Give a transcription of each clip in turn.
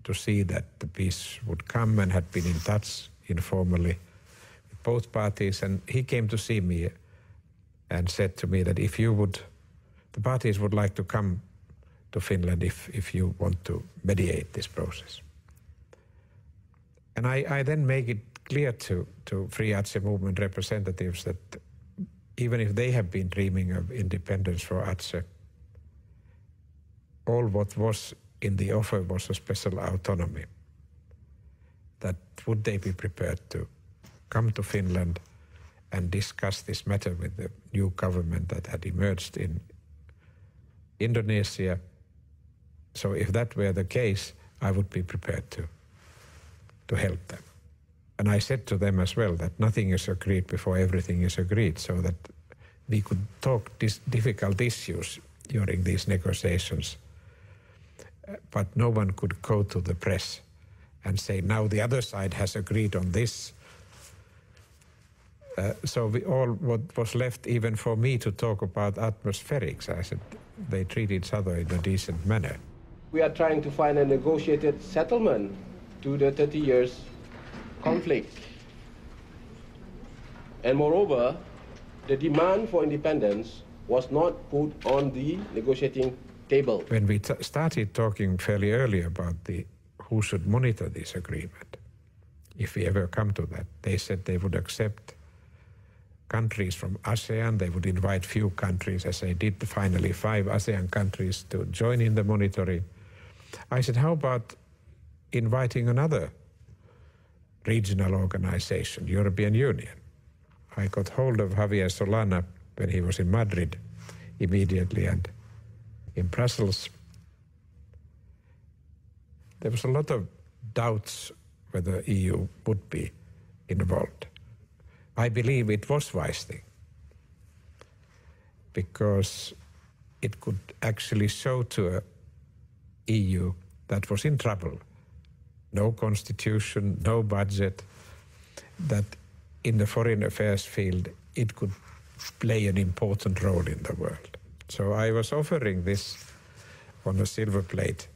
to see that the peace would come and had been in touch informally with both parties. And he came to see me and said to me that if you would, the parties would like to come to Finland if you want to mediate this process. And I then make it clear to Free Aceh movement representatives that even if they have been dreaming of independence for Aceh, all what was in the offer was a special autonomy. That would they be prepared to come to Finland and discuss this matter with the new government that had emerged in Indonesia. So if that were the case, I would be prepared to help them. And I said to them as well that nothing is agreed before everything is agreed, so that we could talk difficult issues during these negotiations. But no one could go to the press and say, now the other side has agreed on this. So what was left even for me to talk about atmospherics. I said, they treat each other in a decent manner. We are trying to find a negotiated settlement to the 30 years conflict. And moreover, the demand for independence was not put on the negotiating table. When we started talking fairly early about who should monitor this agreement, if we ever come to that, they said they would accept countries from ASEAN. They would invite few countries, as they did finally 5 ASEAN countries to join in the monitoring. I said, how about inviting another regional organization, European Union? I got hold of Javier Solana when he was in Madrid immediately, and in Brussels there was a lot of doubts whether EU would be involved. I believe it was wise thing, because it could actually show to a EU that was in trouble, no constitution, no budget, that in the foreign affairs field it could play an important role in the world. So I was offering this on a silver plate,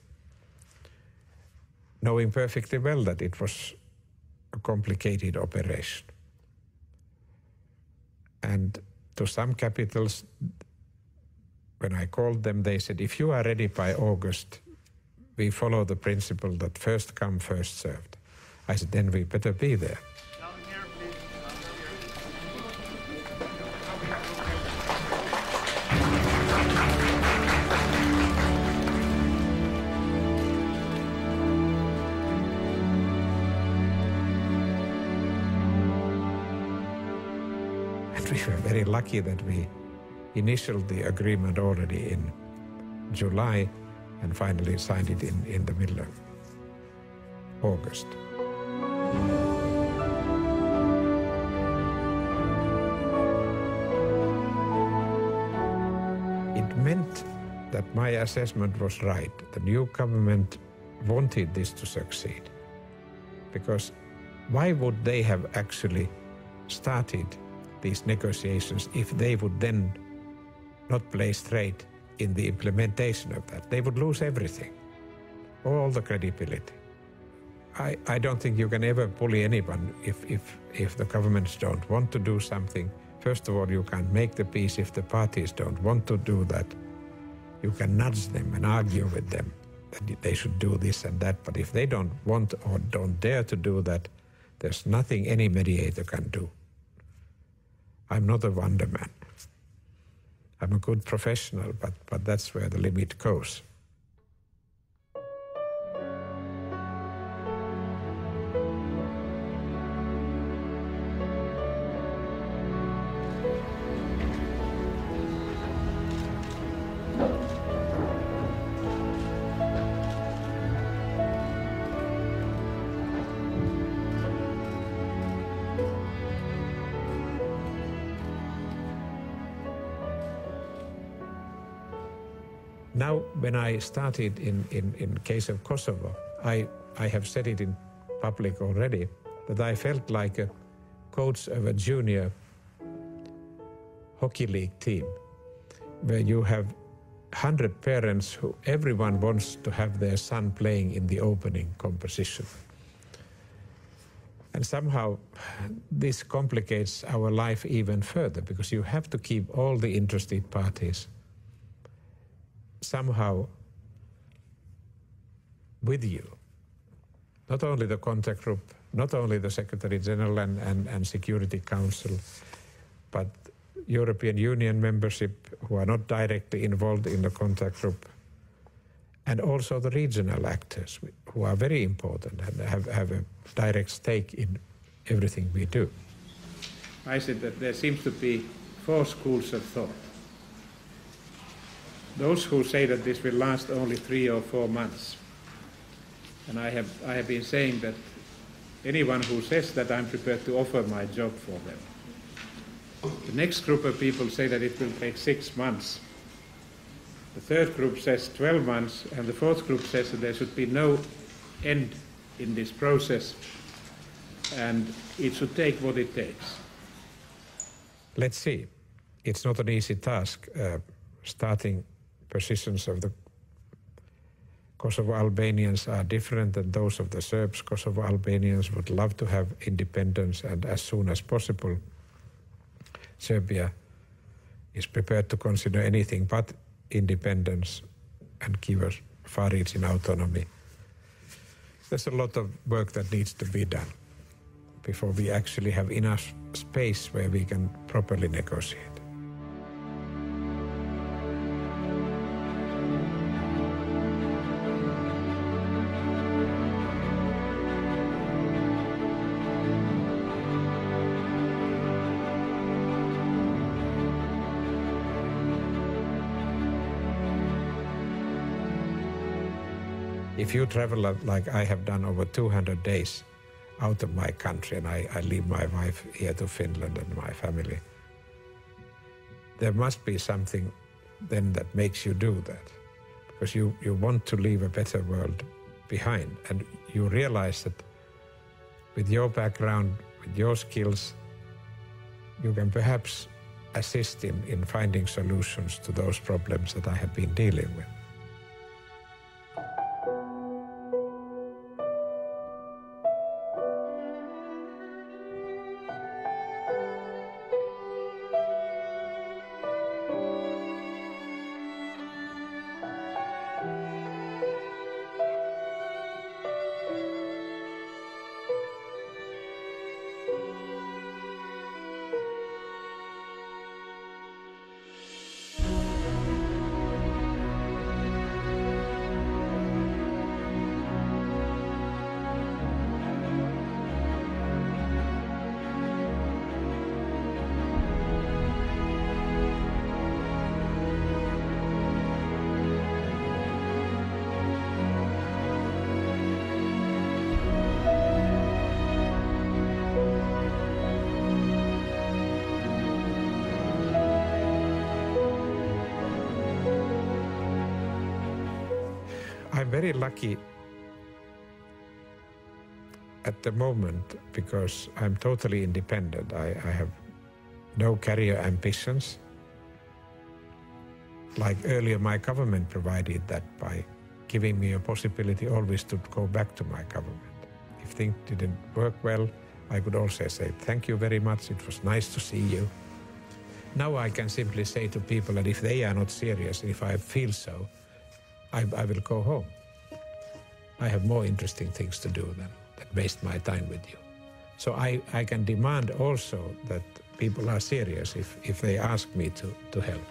knowing perfectly well that it was a complicated operation. And to some capitals, when I called them, they said, if you are ready by August, we follow the principle that first come, first served. I said, then we better be there. And we were very lucky that we initialed the agreement already in July and finally signed it in the middle of August. It meant that my assessment was right. The new government wanted this to succeed, because why would they have actually started these negotiations if they would then not play straight in the implementation of that? They would lose everything, all the credibility. I don't think you can ever bully anyone if the governments don't want to do something. First of all, you can't make the peace if the parties don't want to do that. You can nudge them and argue with them that they should do this and that, but if they don't want or don't dare to do that, there's nothing any mediator can do. I'm not a wonder man. I'm a good professional, but that's where the limit goes. Now, when I started in case of Kosovo, I have said it in public already, that I felt like a coach of a junior hockey league team, where you have 100 parents everyone wants to have their son playing in the opening composition. And somehow this complicates our life even further, because you have to keep all the interested parties somehow with you. Not only the contact group, not only the Secretary General and Security Council, but European Union membership who are not directly involved in the contact group, and also the regional actors who are very important and have a direct stake in everything we do. I said that there seems to be 4 schools of thought. Those who say that this will last only 3 or 4 months. And I have been saying that anyone who says that, I'm prepared to offer my job for them. The next group of people say that it will take 6 months. The third group says 12 months, and the fourth group says that there should be no end in this process, and it should take what it takes. Let's see. It's not an easy task. Starting positions of the Kosovo Albanians are different than those of the Serbs. Kosovo Albanians would love to have independence, and as soon as possible. Serbia is prepared to consider anything but independence and give us far-reaching autonomy. There's a lot of work that needs to be done before we actually have enough space where we can properly negotiate. If you travel like I have done over 200 days out of my country, and I leave my wife here to Finland and my family, there must be something then that makes you do that. Because you want to leave a better world behind, and you realize that with your background, with your skills, you can perhaps assist in finding solutions to those problems that I have been dealing with. I'm very lucky at the moment because I'm totally independent. I have no career ambitions. Like earlier, my government provided that by giving me a possibility always to go back to my government. If things didn't work well, I could also say, thank you very much, it was nice to see you. Now I can simply say to people that if they are not serious, if I feel so, I will go home. I have more interesting things to do than waste my time with you. So I can demand also that people are serious if they ask me to help.